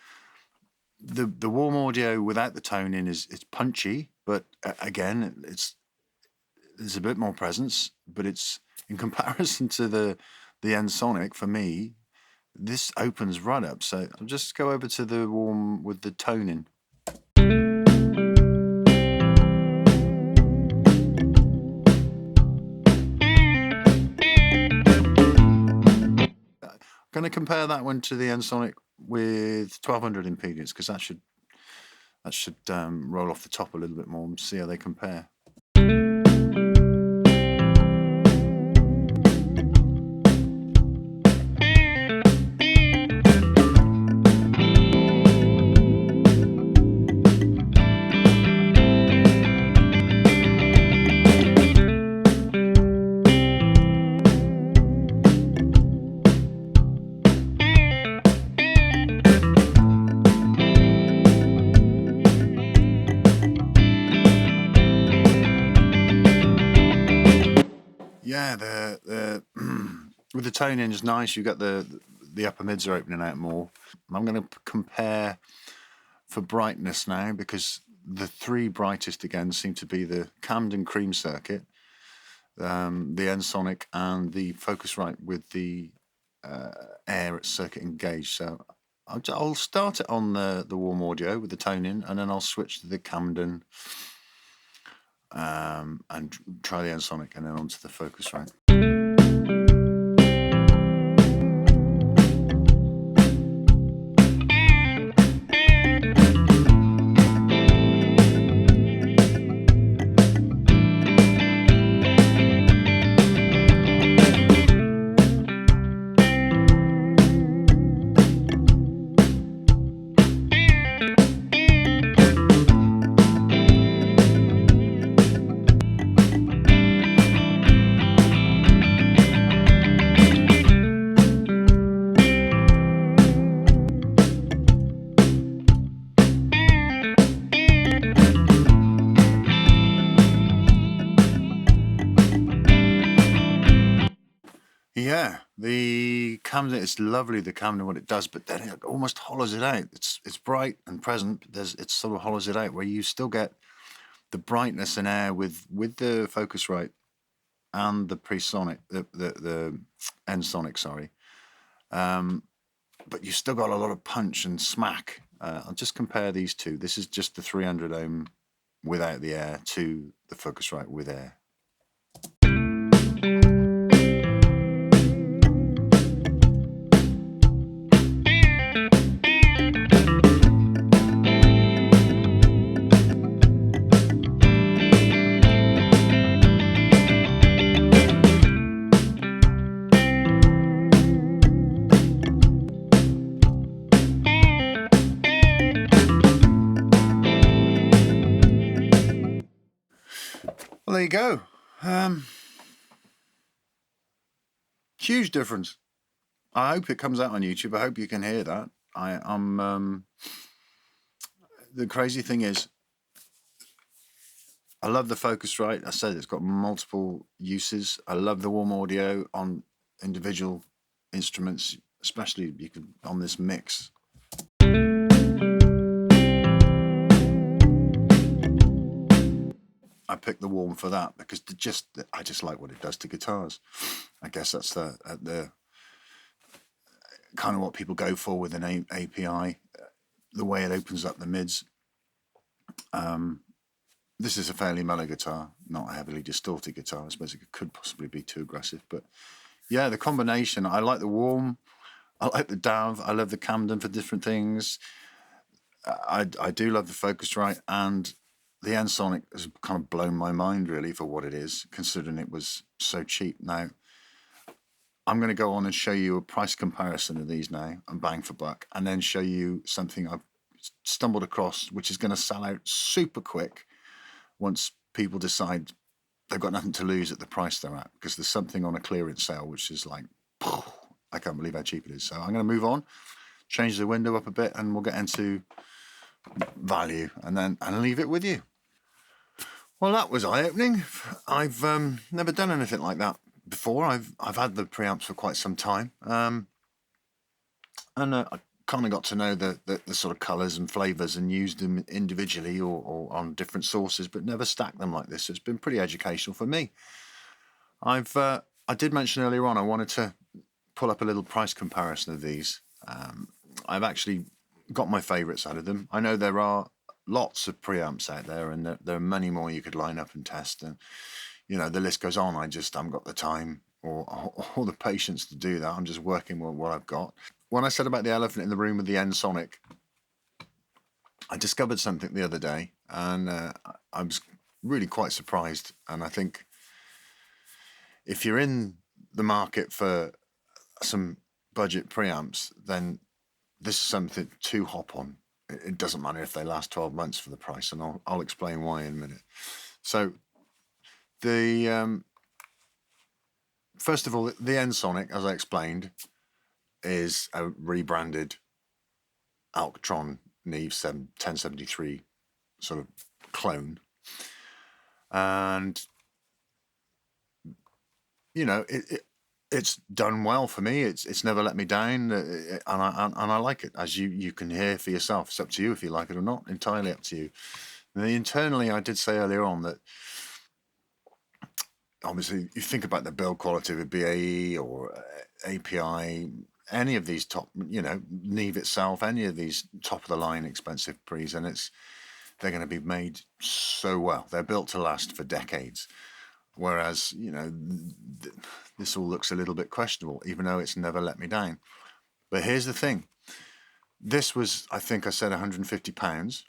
The Warm audio without the tone in it's punchy, but again, there's a bit more presence, but it's in comparison to the N-Sonic, for me, this opens right up. So I'll just go over to the Warm with the tone in. I'm going to compare that one to the N-Sonic with 1200 impedance, because that should roll off the top a little bit more and see how they compare. Yeah, the with the tone in is nice. You got the upper mids are opening out more. I'm going to compare for brightness now, because the three brightest again seem to be the Camden Cream Circuit, the N-Sonic, and the Focusrite with the air at circuit engaged. So I'll start it on the Warm audio with the tone in, and then I'll switch to the Camden and try the N-Sonic, and then onto the Focusrite. Yeah, the Camden, it's lovely, the Camden, what it does, but then it almost hollows it out. It's bright and present, but it sort of hollows it out, where you still get the brightness and air with the Focusrite and the Presonic, the N-Sonic, sorry. But you still got a lot of punch and smack. I'll just compare these two. This is just the 300 ohm without the air to the Focusrite with air. Well, there you go. Huge difference. I hope it comes out on YouTube. I hope you can hear that. The crazy thing is, I love the Focusrite. I said it's got multiple uses. I love the warm audio on individual instruments, especially you can on this mix. I picked the warm for that because I just like what it does to guitars. I guess that's the kind of what people go for with an API. The way it opens up the mids. This is a fairly mellow guitar, not a heavily distorted guitar. I suppose it could possibly be too aggressive, but yeah, the combination. I like the warm. I like the Dav. I love the Camden for different things. I do love the Focusrite, and the N-Sonic has kind of blown my mind really for what it is, considering it was so cheap. Now, I'm going to go on and show you a price comparison of these now, and bang for buck, and then show you something I've stumbled across, which is going to sell out super quick once people decide they've got nothing to lose at the price they're at, because there's something on a clearance sale which is like, I can't believe how cheap it is. So I'm going to move on, change the window up a bit, and we'll get into value and leave it with you. Well, that was eye-opening. I've never done anything like that before. I've had the preamps for quite some time, and I kind of got to know the sort of colours and flavours and used them individually or on different sources, but never stacked them like this. So it's been pretty educational for me. I did mention earlier on I wanted to pull up a little price comparison of these. I've actually got my favourites out of them. I know there are lots of preamps out there, and there are many more you could line up and test, and you know the list goes on. I just haven't got the time or the patience to do that. I'm just working with what I've got. When I said about the elephant in the room with the N-Sonic, I discovered something the other day, and I was really quite surprised. And I think if you're in the market for some budget preamps, then this is something to hop on. It doesn't matter if they last 12 months for the price, and I'll explain why in a minute. So the first of all, the N-Sonic, as I explained, is a rebranded Alctron Neve 1073 sort of clone, and you know it's done well for me. It's never let me down, and I like it, as you can hear for yourself. It's up to you if you like it or not. Entirely up to you. Internally, I did say earlier on that obviously you think about the build quality of a BAE or API, any of these top, you know, Neve itself, any of these top of the line expensive pre's, and they're going to be made so well. They're built to last for decades. Whereas, you know, this all looks a little bit questionable, even though it's never let me down. But here's the thing. This was, I think I said £150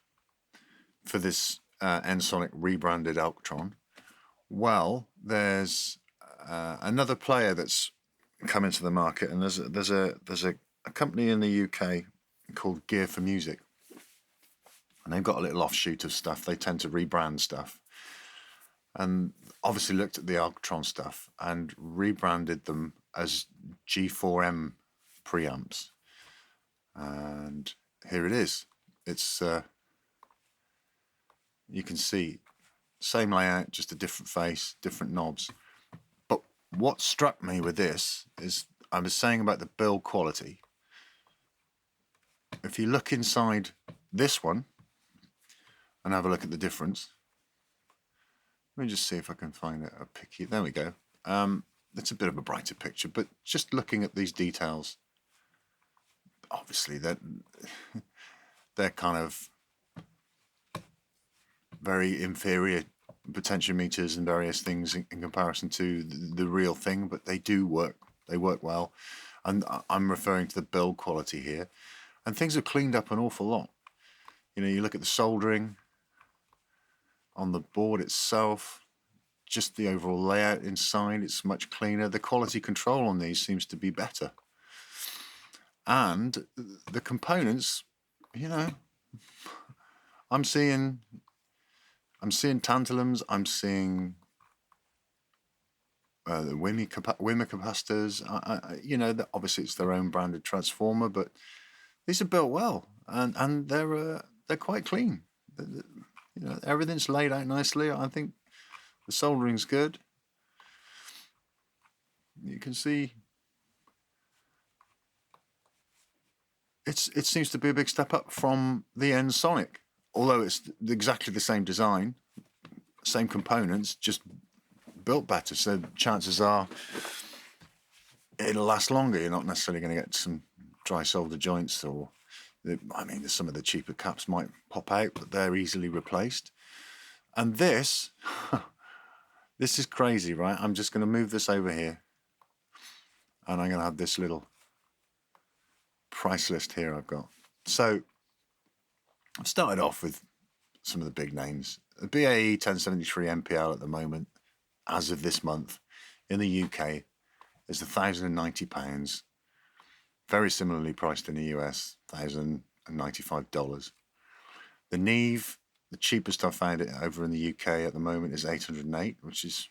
for this N-Sonic rebranded Alctron. Well, there's another player that's come into the market, and there's a company in the UK called Gear for Music, and they've got a little offshoot of stuff. They tend to rebrand stuff, and obviously looked at the Alctron stuff and rebranded them as G4M preamps. And here it is. It's you can see same layout, just a different face, different knobs. But what struck me with this is, I was saying about the build quality. If you look inside this one and have a look at the difference, let me just see if I can find a picky. There we go. It's a bit of a brighter picture, but just looking at these details, obviously they're kind of very inferior potentiometers and various things in comparison to the real thing, but they do work. They work well. And I'm referring to the build quality here. And things have cleaned up an awful lot. You know, you look at the soldering on the board itself, just the overall layout inside, it's much cleaner. The quality control on these seems to be better. And the components, you know, I'm seeing tantalums, I'm seeing the Wimmer capacitors. You know, obviously it's their own branded transformer, but these are built well, and they're quite clean. You know, everything's laid out nicely. I think the soldering's good. You can see it seems to be a big step up from the N Sonic, although it's exactly the same design, same components, just built better. So chances are it'll last longer. You're not necessarily going to get some dry solder joints, or I mean, some of the cheaper caps might pop out, but they're easily replaced. And this, this is crazy, right? I'm just going to move this over here, and I'm going to have this little price list here I've got. So I've started off with some of the big names. The BAE 1073 MPL at the moment, as of this month, in the UK, is £1,090. Very similarly priced in the US, $1,095. The Neve, the cheapest I've found it over in the UK at the moment, is 808, which is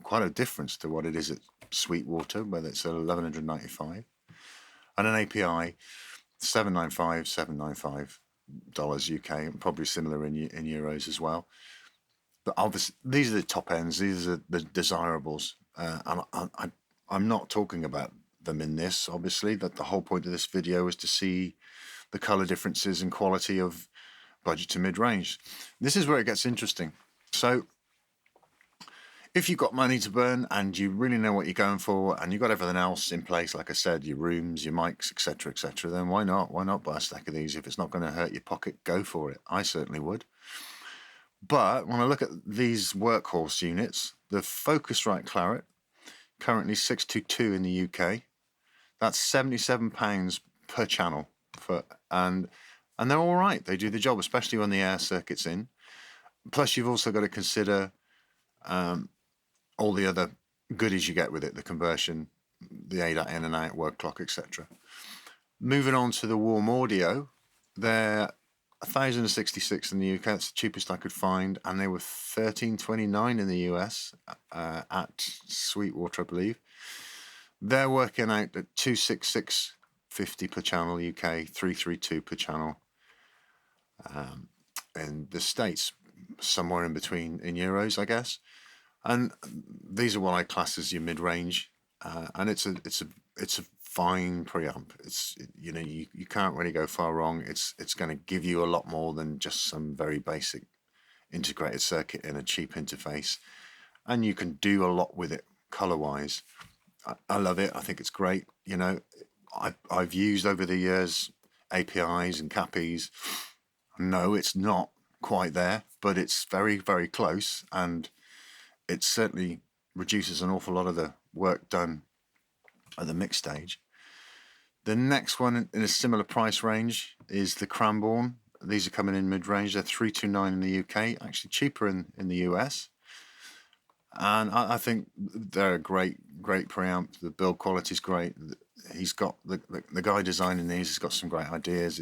quite a difference to what it is at Sweetwater, where it's at 1,195. And an API, $795 UK, and probably similar in euros as well. But obviously, these are the top ends. These are the desirables. And I'm not talking about them in this, obviously. That the whole point of this video is to see the color differences and quality of budget to mid-range. This is where it gets interesting. So if you've got money to burn and you really know what you're going for, and you've got everything else in place, like I said, your rooms, your mics, etc., then why not? Why not buy a stack of these? If it's not going to hurt your pocket, go for it. I certainly would. But when I look at these workhorse units, the Focusrite Claret, currently 622 in the UK. That's £77 per channel, and they're all right. They do the job, especially when the air circuit's in. Plus, you've also got to consider all the other goodies you get with it, the conversion, the ADAT in and out, word clock, etc. Moving on to the Warm Audio, they're 1,066 in the UK. That's the cheapest I could find, and they were 1,329 in the US at Sweetwater, I believe. They're working out at 266.50 per channel UK, 332 per channel. In the States, somewhere in between in euros, I guess. And these are what I class as your mid-range, and it's a fine preamp. You know, you can't really go far wrong. It's going to give you a lot more than just some very basic integrated circuit in a cheap interface, and you can do a lot with it color-wise. I love it. I think it's great. You know, I've used over the years APIs and cappies. No, it's not quite there, but it's very, very close, and it certainly reduces an awful lot of the work done at the mix stage. The next one in a similar price range is the Cranbourne. These are coming in mid-range. They're 329 in the UK, actually cheaper in the US. And I think they're a great preamp. The build quality is great. He's got the guy designing these has got some great ideas.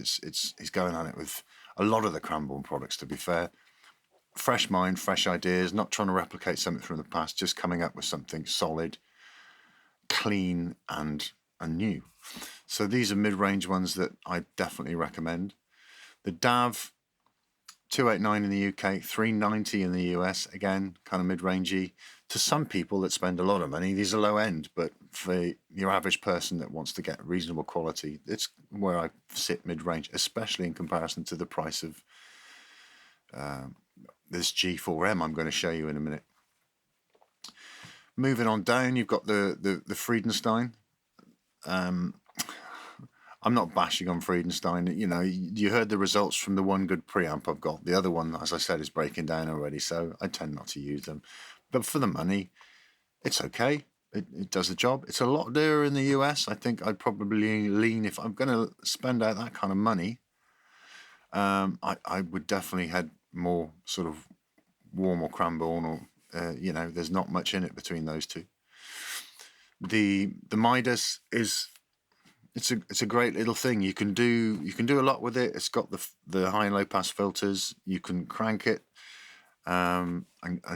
He's going on it with a lot of the Cranbourne products, to be fair. Fresh mind, fresh ideas, not trying to replicate something from the past, just coming up with something solid, clean, and new. So these are mid-range ones that I definitely recommend. The DAV, 289 in the UK, 390 in the US, again, kind of mid-rangey. To some people that spend a lot of money, these are low end, but for your average person that wants to get reasonable quality, it's where I sit mid-range, especially in comparison to the price of this G4M I'm going to show you in a minute. Moving on down, you've got the Friedenstein. I'm not bashing on Friedenstein. You know, you heard the results from the one good preamp I've got. The other one, as I said, is breaking down already, so I tend not to use them. But for the money, it's okay. It does the job. It's a lot dearer in the US. I think I'd probably lean, if I'm going to spend out that kind of money, I would definitely head more sort of Warm or Cranbourne, or you know, there's not much in it between those two. The Midas is it's a great little thing. You can do a lot with it. It's got the high and low pass filters. You can crank it and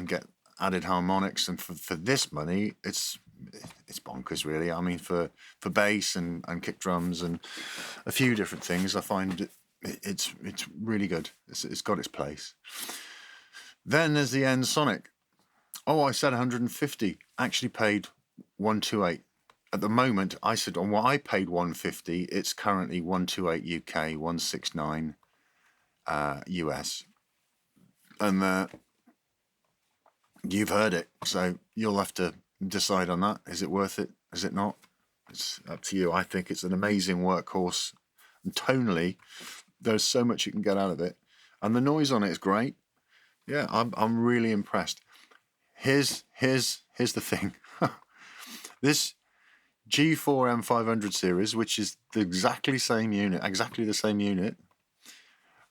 get added harmonics. And for this money, it's bonkers, really. I mean, for bass and kick drums and a few different things, I find it's really good. It's got its place. Then there's the N Sonic. Oh, I said 150. Actually paid 128. At the moment, I said on what I paid 150. It's currently 128 UK, 169 US, and you've heard it. So you'll have to decide on that. Is it worth it? Is it not? It's up to you. I think it's an amazing workhorse, and tonally, there's so much you can get out of it, and the noise on it is great. Yeah, I'm really impressed. Here's the thing. This G4 M500 series, which is exactly the same unit,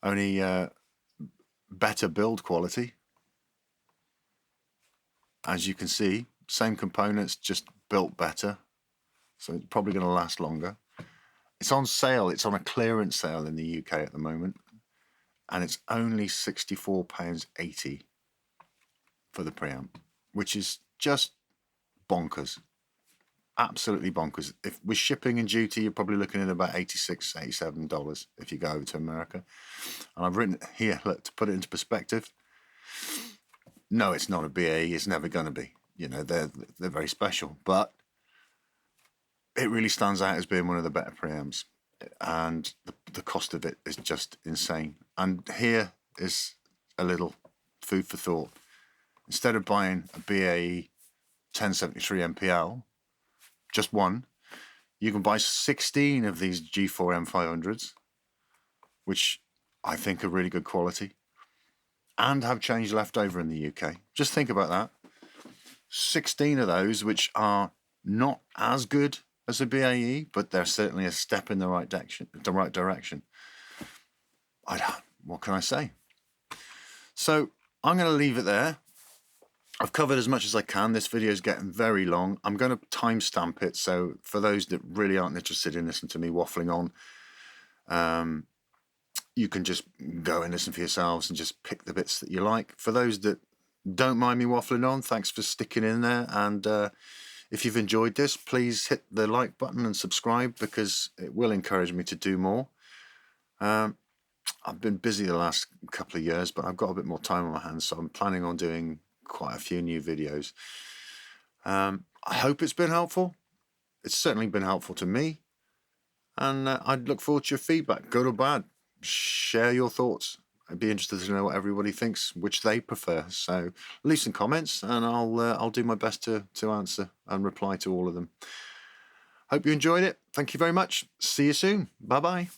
only better build quality. As you can see, same components, just built better. So it's probably going to last longer. It's on sale. It's on a clearance sale in the UK at the moment. And it's only £64.80 for the preamp, which is just bonkers. Absolutely bonkers. If with shipping and duty, you're probably looking at about $86, $87 if you go over to America. And I've written here, look, to put it into perspective, no, it's not a BAE. It's never going to be. You know, they're very special, but it really stands out as being one of the better preamps, and the cost of it is just insane. And here is a little food for thought. Instead of buying a BAE 1073 MPL, just one, you can buy 16 of these G4 M500s, which I think are really good quality, and have change left over in the UK. Just think about that. 16 of those, which are not as good as a BAE, but they're certainly a step in the right direction. What can I say? So I'm going to leave it there. I've covered as much as I can. This video is getting very long. I'm going to timestamp it, so for those that really aren't interested in listening to me waffling on, you can just go and listen for yourselves and just pick the bits that you like. For those that don't mind me waffling on, thanks for sticking in there. And if you've enjoyed this, please hit the like button and subscribe, because it will encourage me to do more. I've been busy the last couple of years, but I've got a bit more time on my hands, so I'm planning on doing quite a few new videos. I hope it's been helpful. It's certainly been helpful to me, and I'd look forward to your feedback, good or bad. Share your thoughts. I'd be interested to know what everybody thinks, which they prefer. So leave some comments, and I'll do my best to answer and reply to all of them. Hope you enjoyed it. Thank you very much. See you soon. Bye bye.